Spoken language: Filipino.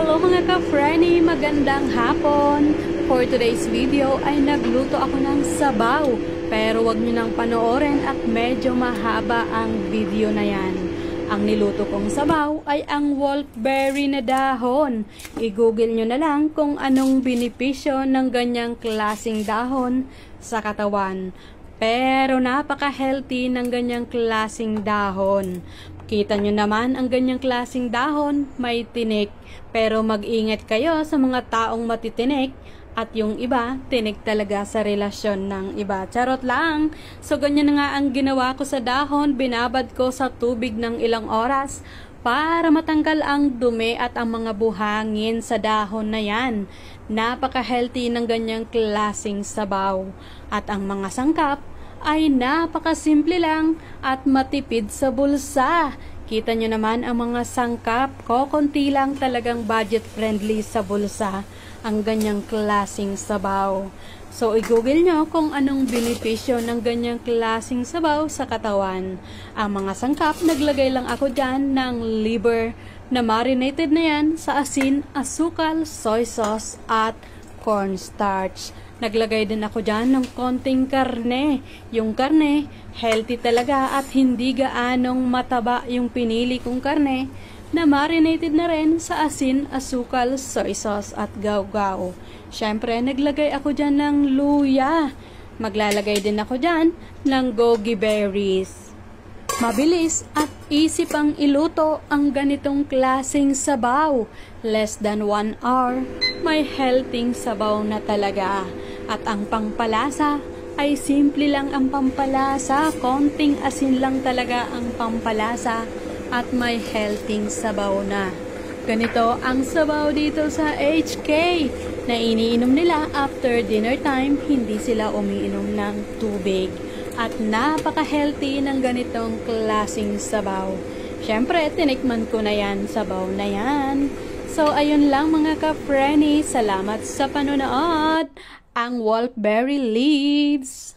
Hello mga ka-Frenny! Magandang hapon! For today's video ay nagluto ako ng sabaw. Pero wag nyo nang panoorin at medyo mahaba ang video na yan. Ang niluto kong sabaw ay ang wolfberry na dahon. I-google nyo na lang kung anong benepisyo ng ganyang klaseng dahon sa katawan. Pero napaka-healthy ng ganyang klaseng dahon. Kita nyo naman ang ganyang klaseng dahon, may tinik. Pero mag-ingat kayo sa mga taong matitinik at yung iba, tinik talaga sa relasyon ng iba. Charot lang! So ganyan na nga ang ginawa ko sa dahon, binabad ko sa tubig ng ilang oras para matanggal ang dumi at ang mga buhangin sa dahon na yan. Napaka-healthy ng ganyang klaseng sabaw. At ang mga sangkap ay napakasimple lang at matipid sa bulsa. Kita nyo naman ang mga sangkap ko, konti lang talagang budget friendly sa bulsa ang ganyang klaseng sabaw. So i-google nyo kung anong benepisyo ng ganyang klaseng sabaw sa katawan. Ang mga sangkap, naglagay lang ako dyan ng liver na marinated na yan sa asin, asukal, soy sauce at cornstarch. Naglagay din ako dyan ng konting karne. Yung karne, healthy talaga at hindi gaanong mataba yung pinili kong karne na marinated na rin sa asin, asukal, soy sauce at gawgaw. Syempre, naglagay ako dyan ng luya. Maglalagay din ako dyan ng goji berries. Mabilis at easy pang iluto ang ganitong klaseng sabaw. Less than 1 hour, may healthy sabaw na talaga. At ang pampalasa ay simple lang ang pampalasa. Konting asin lang talaga ang pampalasa at may healthy sabaw na. Ganito ang sabaw dito sa HK na iniinom nila after dinner time. Hindi sila umiinom ng tubig. At napaka-healthy ng ganitong klaseng sabaw. Syempre, tinikman ko na yan, sabaw na yan. So, ayun lang mga ka-Frenny. Salamat sa panonood. Ang wolfberry leaves.